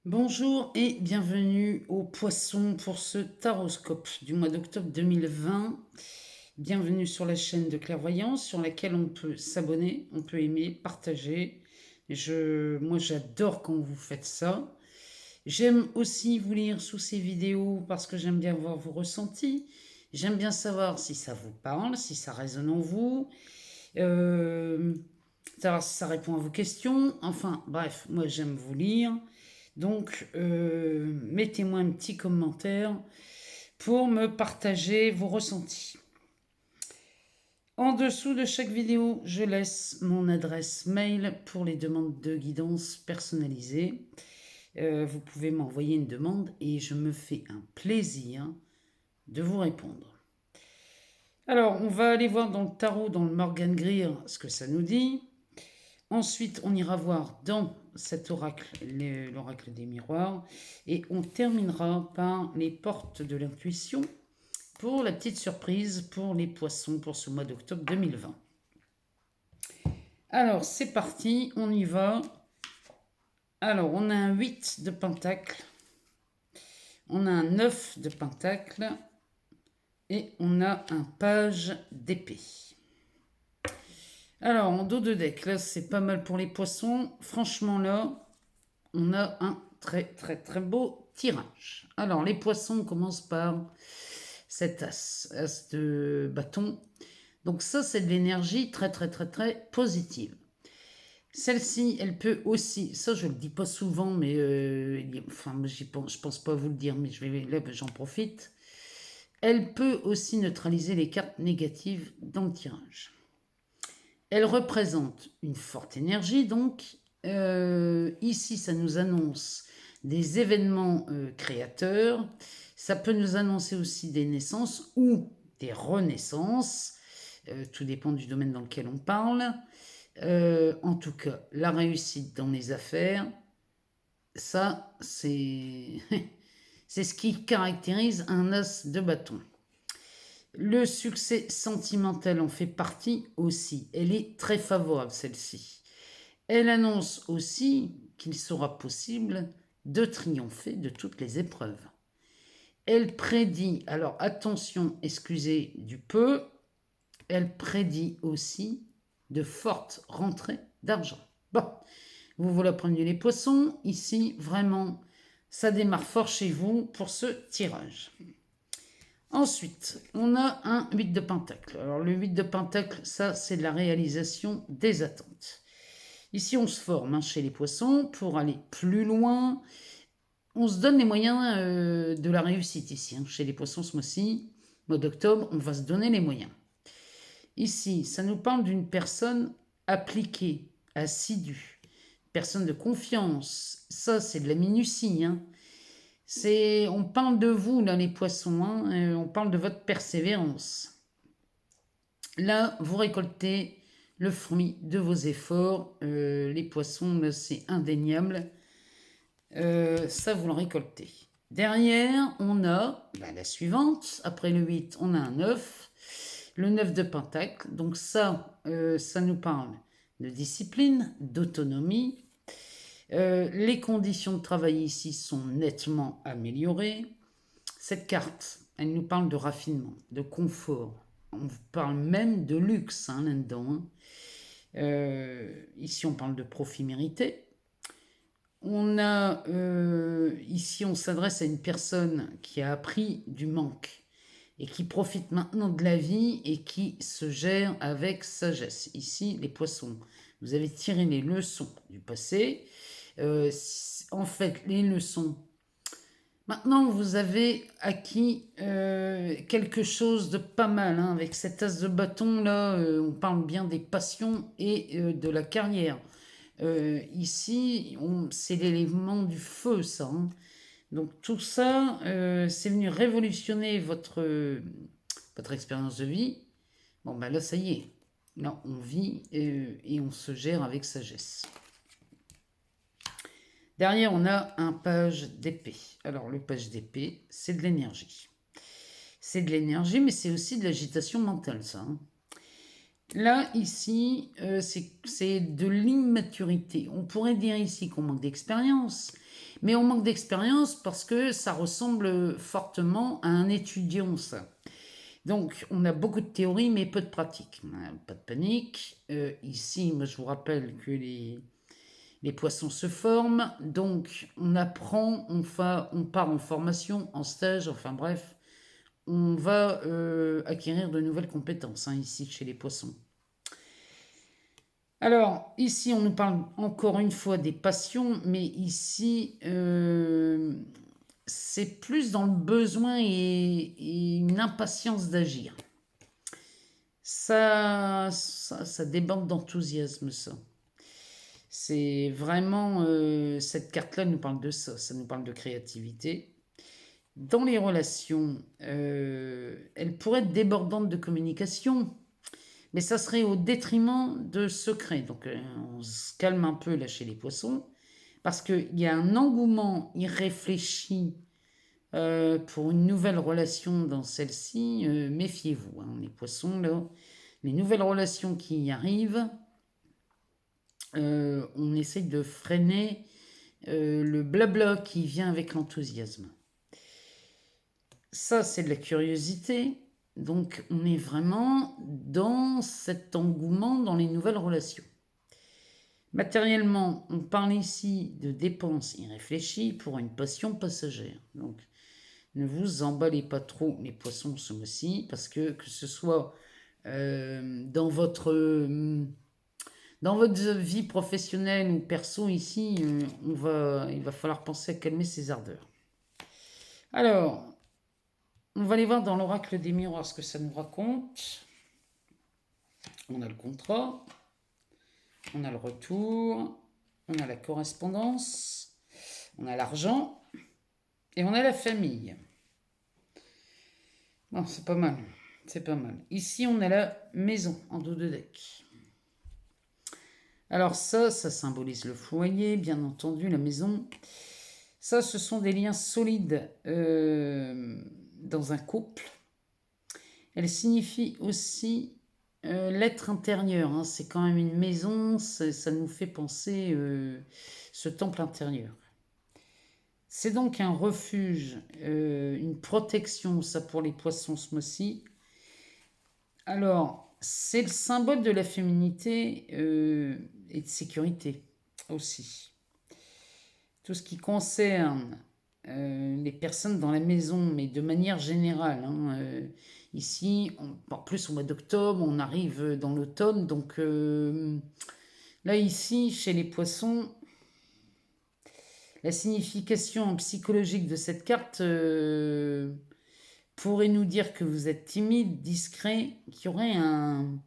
Bonjour et bienvenue au Poisson pour ce taroscope du mois d'octobre 2020. Bienvenue sur la chaîne de clairvoyance sur laquelle on peut s'abonner, on peut aimer, partager. Moi j'adore quand vous faites ça. J'aime aussi vous lire sous ces vidéos parce que j'aime bien voir vos ressentis. J'aime bien savoir si ça vous parle, si ça résonne en vous, euh, savoir si ça répond à vos questions. Enfin bref, moi j'aime vous lire. Donc, mettez-moi un petit commentaire pour me partager vos ressentis. En dessous de chaque vidéo, je laisse mon adresse mail pour les demandes de guidance personnalisées. Vous pouvez m'envoyer une demande et je me fais un plaisir de vous répondre. Alors, on va aller voir dans le tarot, dans le Morgan Greer, ce que ça nous dit. Ensuite, on ira voir dans cet oracle, l'oracle des miroirs, et on terminera par les portes de l'intuition pour la petite surprise pour les poissons pour ce mois d'octobre 2020. Alors, c'est parti, on y va. Alors, on a un 8 de pentacle, on a un 9 de pentacle, et on a un page d'épée. Alors, en dos de deck, là, c'est pas mal pour les poissons. Franchement, là, on a un très beau tirage. Alors, les poissons, on commence par cet as de bâton. Donc ça, c'est de l'énergie très positive. Celle-ci, elle peut aussi, ça je le dis pas souvent, mais enfin, je pense pas vous le dire, mais là, j'en profite. Elle peut aussi neutraliser les cartes négatives dans le tirage. Elle représente une forte énergie, donc ici, ça nous annonce des événements créateurs. Ça peut nous annoncer aussi des naissances ou des renaissances. Tout dépend du domaine dans lequel on parle. En tout cas, la réussite dans les affaires, ça, c'est c'est ce qui caractérise un as de bâton. Le succès sentimental en fait partie aussi. Elle est très favorable, celle-ci. Elle annonce aussi qu'il sera possible de triompher de toutes les épreuves. Elle prédit, alors attention, excusez du peu, elle prédit aussi de fortes rentrées d'argent. Bon, vous la prenez les poissons, ici vraiment, ça démarre fort chez vous pour ce tirage. Ensuite, on a un 8 de pentacle. Alors le 8 de pentacle, ça c'est de la réalisation des attentes. Ici, on se forme chez les poissons pour aller plus loin. On se donne les moyens de la réussite ici. Chez les poissons ce mois-ci, mois d'octobre, on va se donner les moyens. Ici, ça nous parle d'une personne appliquée, assidue, personne de confiance. Ça, c'est de la minutie. On parle de vous, là, les poissons. On parle de votre persévérance. Là, vous récoltez le fruit de vos efforts. Les poissons, là, c'est indéniable. Ça, vous le récoltez. Derrière, on a la suivante. Après le 8, on a un 9. Le 9 de pentacle. Donc ça, ça nous parle de discipline, d'autonomie. Les conditions de travail ici sont nettement améliorées. Cette carte, elle nous parle de raffinement, de confort. On parle même de luxe là-dedans. Ici, on parle de profit mérité. Ici, on s'adresse à une personne qui a appris du manque et qui profite maintenant de la vie et qui se gère avec sagesse. Ici, les poissons, vous avez tiré les leçons du passé. En fait, les leçons. Maintenant, vous avez acquis quelque chose de pas mal. Avec cet as de bâton, là, on parle bien des passions et de la carrière. Ici, c'est l'élément du feu, ça. Donc tout ça, c'est venu révolutionner votre expérience de vie. Bon, ben là, ça y est. Là, on vit et on se gère avec sagesse. Derrière, on a un page d'épée. Alors, le page d'épée, c'est de l'énergie. C'est de l'énergie, mais c'est aussi de l'agitation mentale, ça. Là, ici, c'est de l'immaturité. On pourrait dire ici qu'on manque d'expérience, Mais on manque d'expérience parce que ça ressemble fortement à un étudiant, ça. Donc, on a beaucoup de théorie, mais peu de pratique. Pas de panique. Ici, moi, je vous rappelle que les poissons se forment. Donc, on apprend, on part en formation, en stage, enfin bref, on va acquérir de nouvelles compétences ici chez les poissons. Alors, ici, on nous parle encore une fois des passions, mais ici, c'est plus dans le besoin et une impatience d'agir. Ça déborde d'enthousiasme, ça. C'est vraiment, cette carte-là nous parle de ça, ça nous parle de créativité. Dans les relations, elle pourrait être débordante de communication, mais ça serait au détriment de secrets. Donc on se calme un peu là chez les poissons, parce qu'il y a un engouement irréfléchi pour une nouvelle relation dans celle-ci. Méfiez-vous, les poissons, là, les nouvelles relations qui y arrivent, on essaye de freiner le blabla qui vient avec l'enthousiasme. Ça, c'est de la curiosité. Donc, on est vraiment dans cet engouement dans les nouvelles relations. Matériellement, on parle ici de dépenses irréfléchies pour une passion passagère. Donc, ne vous emballez pas trop les poissons ce mois-ci, parce que ce soit dans votre vie professionnelle ou perso ici, il va falloir penser à calmer ses ardeurs. Alors, on va aller voir dans l'oracle des miroirs ce que ça nous raconte. On a le contrat, on a le retour, on a la correspondance, on a l'argent et on a la famille. Bon, c'est pas mal, c'est pas mal. Ici, on a la maison en dos de deck. Alors ça symbolise le foyer, bien entendu, la maison. Ça, ce sont des liens solides dans un couple. Elle signifie aussi l'être intérieur. C'est quand même une maison, ça nous fait penser ce temple intérieur. C'est donc un refuge, une protection, ça pour les poissons ce mois-ci. Alors, c'est le symbole de la féminité et de sécurité aussi. Tout ce qui concerne les personnes dans la maison, mais de manière générale. Ici, en plus au mois d'octobre, on arrive dans l'automne, donc là ici, chez les poissons, la signification psychologique de cette carte pourrait nous dire que vous êtes timide, discret, qu'il y aurait un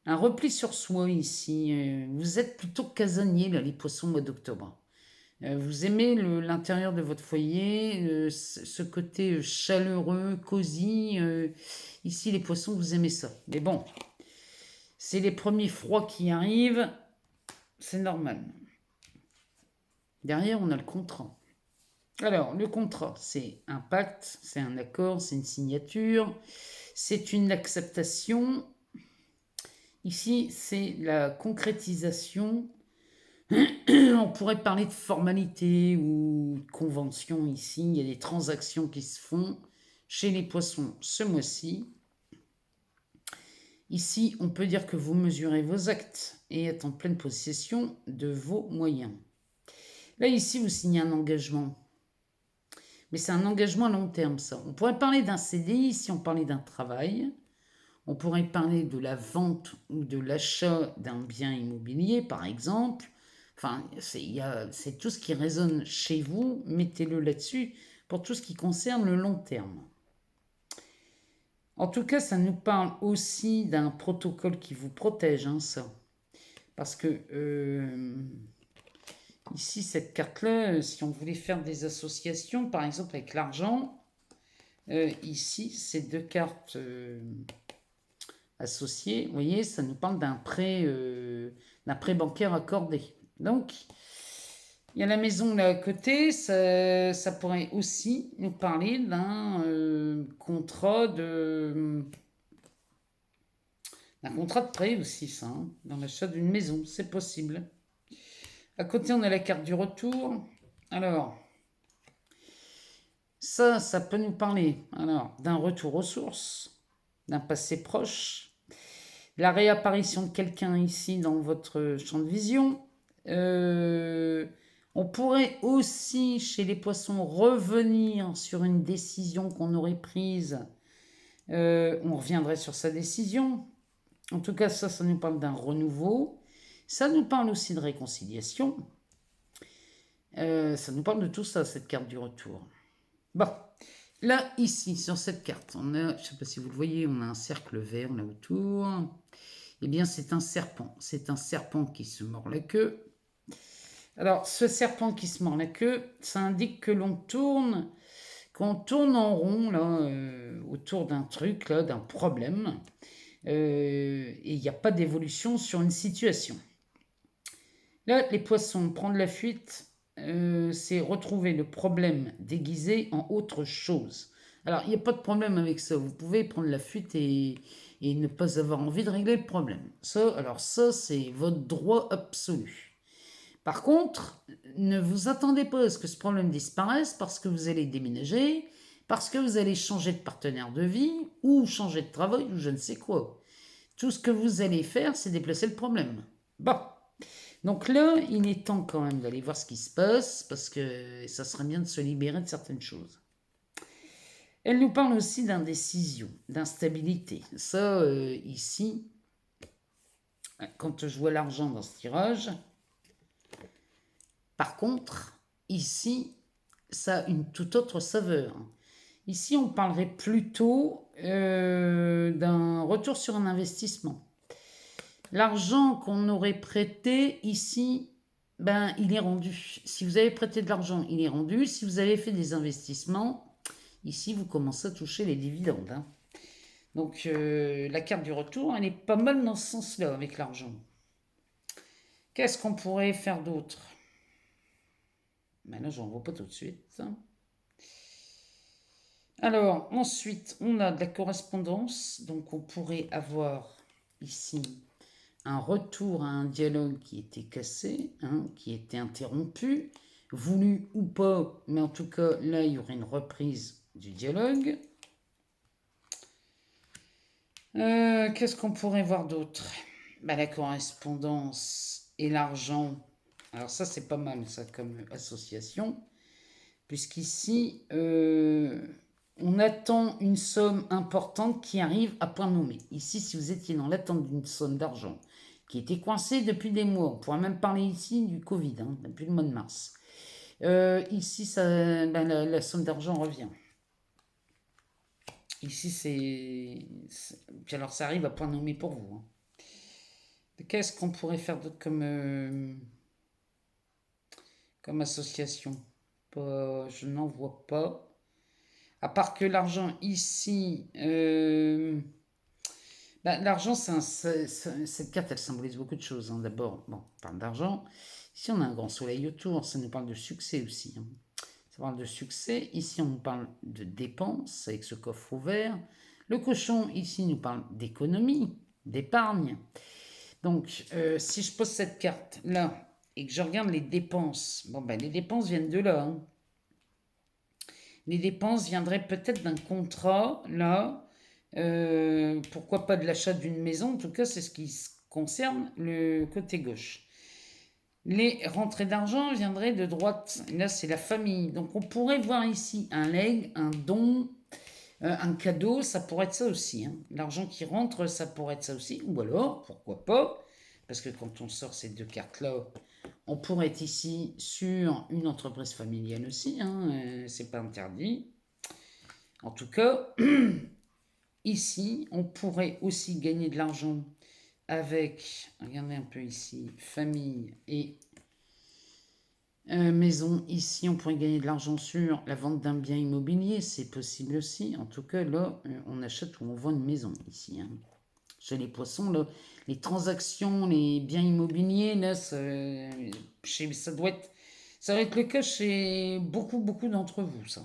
repli sur soi ici. Vous êtes plutôt casanier, là, les poissons, au mois d'octobre. Vous aimez l'intérieur de votre foyer, ce côté chaleureux, cosy. Ici, les poissons, vous aimez ça. Mais bon, c'est les premiers froids qui arrivent, c'est normal. Derrière, on a le contrat. Alors, le contrat, c'est un pacte, c'est un accord, c'est une signature, c'est une acceptation. Ici, c'est la concrétisation. On pourrait parler de formalité ou de convention ici. Il y a des transactions qui se font chez les poissons ce mois-ci. Ici, on peut dire que vous mesurez vos actes et êtes en pleine possession de vos moyens. Là, ici, vous signez un engagement. Mais c'est un engagement à long terme, ça. On pourrait parler d'un CDI si on parlait d'un travail. On pourrait parler de la vente ou de l'achat d'un bien immobilier, par exemple. Enfin, c'est tout ce qui résonne chez vous, mettez-le là-dessus pour tout ce qui concerne le long terme. En tout cas, ça nous parle aussi d'un protocole qui vous protège, ça. Parce que ici, cette carte-là, si on voulait faire des associations, par exemple avec l'argent, ici, ces deux cartes associées, vous voyez, ça nous parle d'un prêt bancaire accordé. Donc, il y a la maison là à côté, ça pourrait aussi nous parler d'un contrat de prêt aussi, ça, dans l'achat d'une maison, c'est possible. À côté, on a la carte du retour. Alors, ça peut nous parler alors d'un retour aux sources, d'un passé proche, la réapparition de quelqu'un ici dans votre champ de vision. On pourrait aussi, chez les poissons, revenir sur une décision qu'on aurait prise. On reviendrait sur sa décision. En tout cas, ça nous parle d'un renouveau. Ça nous parle aussi de réconciliation. Ça nous parle de tout ça, cette carte du retour. Bon, là, ici, sur cette carte, on a, je ne sais pas si vous le voyez, on a un cercle vert là autour. Eh bien, c'est un serpent. C'est un serpent qui se mord la queue. Alors, ce serpent qui se mord la queue, ça indique que qu'on tourne en rond là, autour d'un truc, là, d'un problème. Et il n'y a pas d'évolution sur une situation. Là, les poissons, prendre la fuite, c'est retrouver le problème déguisé en autre chose. Alors, il n'y a pas de problème avec ça. Vous pouvez prendre la fuite et ne pas avoir envie de régler le problème. Ça, c'est votre droit absolu. Par contre, ne vous attendez pas à ce que ce problème disparaisse parce que vous allez déménager, parce que vous allez changer de partenaire de vie, ou changer de travail, ou je ne sais quoi. Tout ce que vous allez faire, c'est déplacer le problème. Bon. Donc là, il est temps quand même d'aller voir ce qui se passe, parce que ça serait bien de se libérer de certaines choses. Elle nous parle aussi d'indécision, d'instabilité. Ça, ici, quand je vois l'argent dans ce tirage, par contre, ici, ça a une toute autre saveur. Ici, on parlerait plutôt d'un retour sur un investissement. L'argent qu'on aurait prêté ici, ben, il est rendu. Si vous avez prêté de l'argent, il est rendu. Si vous avez fait des investissements, ici, vous commencez à toucher les dividendes. Hein. Donc, la carte du retour, elle est pas mal dans ce sens-là avec l'argent. Qu'est-ce qu'on pourrait faire d'autre? Ben là, j'en vois pas tout de suite. Alors, ensuite, on a de la correspondance. Donc, on pourrait avoir ici un retour à un dialogue qui était cassé, hein, qui était interrompu, voulu ou pas, mais en tout cas, là, il y aurait une reprise du dialogue. Qu'est-ce qu'on pourrait voir d'autre? Ben, la correspondance et l'argent. Alors ça, c'est pas mal, ça, comme association. Puisqu'ici, on attend une somme importante qui arrive à point nommé. Ici, si vous étiez dans l'attente d'une somme d'argent qui était coincée depuis des mois, on pourrait même parler ici du Covid, hein, depuis le mois de mars. Ici, ben, la somme d'argent revient. Ici, puis alors, ça arrive à point nommé pour vous. Hein. Qu'est-ce qu'on pourrait faire d'autre comme association? Je n'en vois pas. À part que l'argent ici, l'argent, cette carte, elle symbolise beaucoup de choses. Hein. D'abord, bon, on parle d'argent. Ici, on a un grand soleil autour. Ça nous parle de succès aussi. Hein. Ça parle de succès. Ici, on nous parle de dépenses avec ce coffre ouvert. Le cochon, ici, nous parle d'économie, d'épargne. Donc, si je pose cette carte là et que je regarde les dépenses, bon, ben, les dépenses viennent de là. Hein. Les dépenses viendraient peut-être d'un contrat, là. Pourquoi pas de l'achat d'une maison? En tout cas, c'est ce qui concerne le côté gauche. Les rentrées d'argent viendraient de droite. Là, c'est la famille. Donc, on pourrait voir ici un legs, un don, un cadeau. Ça pourrait être ça aussi. Hein. L'argent qui rentre, ça pourrait être ça aussi. Ou alors, pourquoi pas? Parce que quand on sort ces deux cartes-là, on pourrait être ici sur une entreprise familiale aussi, hein, c'est pas interdit. En tout cas, ici, on pourrait aussi gagner de l'argent avec, regardez un peu ici, famille et maison. Ici, on pourrait gagner de l'argent sur la vente d'un bien immobilier, c'est possible aussi. En tout cas, là, on achète ou on vend une maison ici. Hein. Chez les poissons, là, les transactions, les biens immobiliers, là, ça doit être le cas chez beaucoup, beaucoup d'entre vous, ça.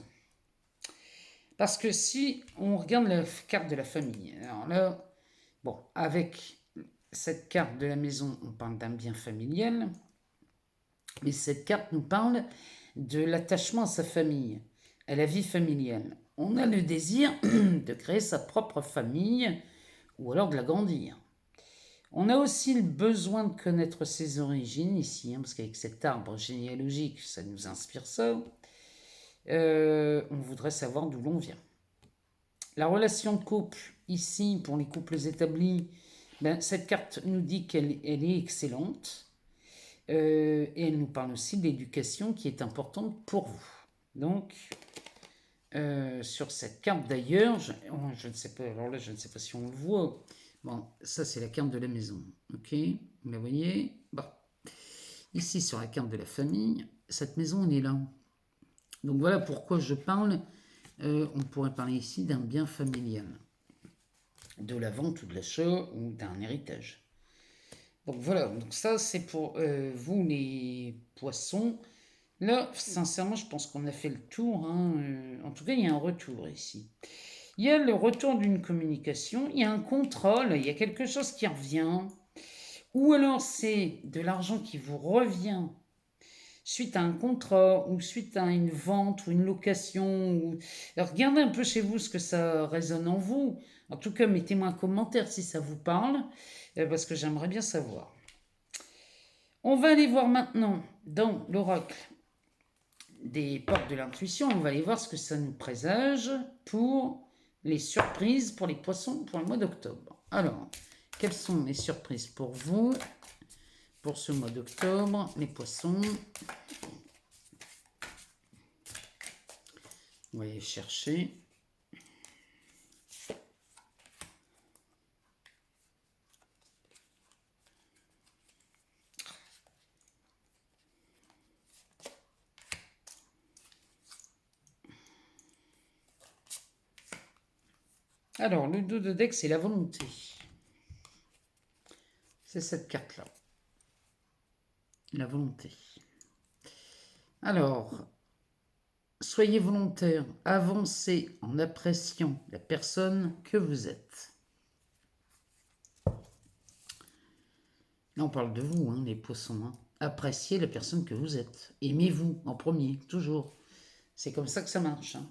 Parce que si on regarde la carte de la famille, alors là, bon, avec cette carte de la maison, on parle d'un bien familial, mais cette carte nous parle de l'attachement à sa famille, à la vie familiale. On a le désir de créer sa propre famille ou alors de l'agrandir. On a aussi le besoin de connaître ses origines ici, parce qu'avec cet arbre généalogique, ça nous inspire ça. On voudrait savoir d'où l'on vient. La relation de couple, ici, pour les couples établis, cette carte nous dit qu'elle est excellente. Et elle nous parle aussi de l'éducation qui est importante pour vous. Donc, sur cette carte d'ailleurs, je ne sais pas, alors là, je ne sais pas si on le voit. Bon, ça, c'est la carte de la maison. Ok, vous la voyez? Bon. Ici, sur la carte de la famille, cette maison, elle est là. Donc, voilà pourquoi je parle. On pourrait parler ici d'un bien familial, de la vente ou de l'achat ou d'un héritage. Donc voilà, donc ça c'est pour vous les poissons. Là, sincèrement, je pense qu'on a fait le tour, hein. En tout cas, il y a un retour ici. Il y a le retour d'une communication, il y a un contrôle, il y a quelque chose qui revient. Ou alors c'est de l'argent qui vous revient suite à un contrat ou suite à une vente ou une location. Alors, regardez un peu chez vous ce que ça résonne en vous. En tout cas, mettez-moi un commentaire si ça vous parle, parce que j'aimerais bien savoir. On va aller voir maintenant dans l'oracle des portes de l'intuition, on va aller voir ce que ça nous présage pour les surprises pour les poissons pour le mois d'octobre. Alors, quelles sont les surprises pour vous pour ce mois d'octobre, les poissons? On va aller chercher. Alors, le dos de deck, c'est la volonté. C'est cette carte-là. La volonté. Alors, soyez volontaire, avancez en appréciant la personne que vous êtes. Là, on parle de vous, hein, les poissons. Hein. Appréciez la personne que vous êtes. Aimez-vous en premier, toujours. C'est comme ça que ça marche. Hein.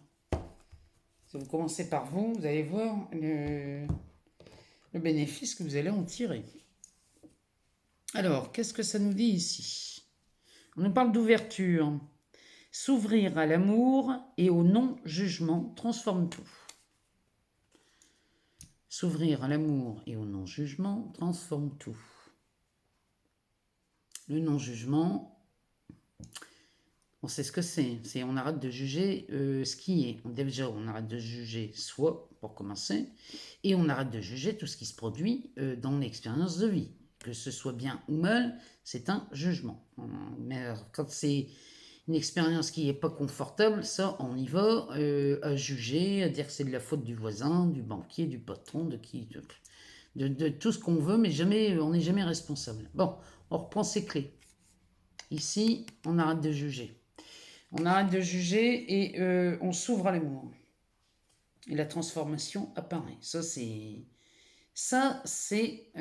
Si vous commencez par vous, vous allez voir le bénéfice que vous allez en tirer. Alors, qu'est-ce que ça nous dit ici? On nous parle d'ouverture. S'ouvrir à l'amour et au non-jugement transforme tout. S'ouvrir à l'amour et au non-jugement transforme tout. Le non-jugement, on sait ce que c'est. On arrête de juger ce qui est. Déjà, on arrête de juger soi, pour commencer, et on arrête de juger tout ce qui se produit dans l'expérience de vie. Que ce soit bien ou mal, c'est un jugement. Mais quand c'est une expérience qui n'est pas confortable, ça, on y va à juger, à dire que c'est de la faute du voisin, du banquier, du patron, de tout ce qu'on veut, mais jamais, on n'est jamais responsable. Bon, on reprend ses clés. Ici, on arrête de juger. On arrête de juger et on s'ouvre à l'amour. Et la transformation apparaît. Ça, c'est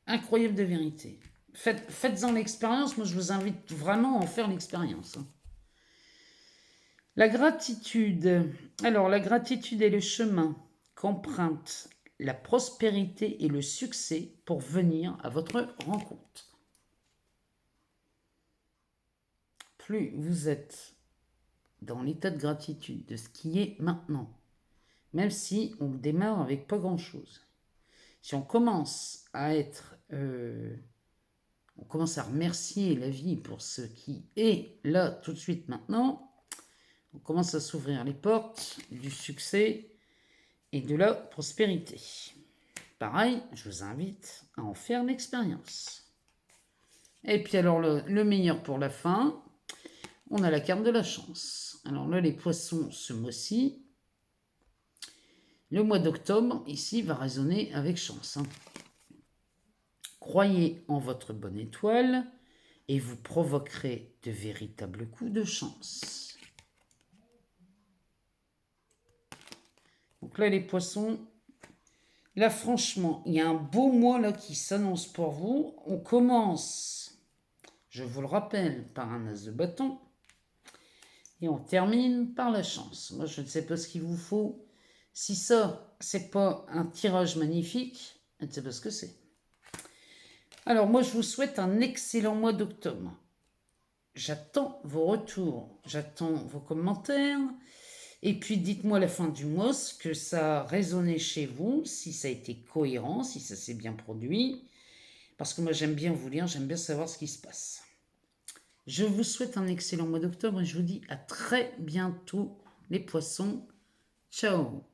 incroyable de vérité. Faites-en l'expérience. Moi, je vous invite vraiment à en faire l'expérience. La gratitude. Alors, la gratitude est le chemin qu'emprunte la prospérité et le succès pour venir à votre rencontre. Plus vous êtes dans l'état de gratitude de ce qui est maintenant, même si on démarre avec pas grand-chose. Si on commence à être... on commence à remercier la vie pour ce qui est là, tout de suite, maintenant, on commence à s'ouvrir les portes du succès et de la prospérité. Pareil, je vous invite à en faire l'expérience. Et puis alors, le meilleur pour la fin, on a la carte de la chance. Alors là, les poissons, ce mois-ci, le mois d'octobre, ici, va résonner avec chance. Hein. Croyez en votre bonne étoile et vous provoquerez de véritables coups de chance. Donc là, les poissons, là, franchement, il y a un beau mois là qui s'annonce pour vous. On commence, je vous le rappelle, par un as de bâton. Et on termine par la chance. Moi, je ne sais pas ce qu'il vous faut. Si ça, c'est pas un tirage magnifique, je ne sais pas ce que c'est. Alors, moi, je vous souhaite un excellent mois d'octobre. J'attends vos retours, j'attends vos commentaires. Et puis, dites-moi à la fin du mois ce que ça a résonné chez vous, si ça a été cohérent, si ça s'est bien produit. Parce que moi, j'aime bien vous lire, j'aime bien savoir ce qui se passe. Je vous souhaite un excellent mois d'octobre et je vous dis à très bientôt, les poissons. Ciao!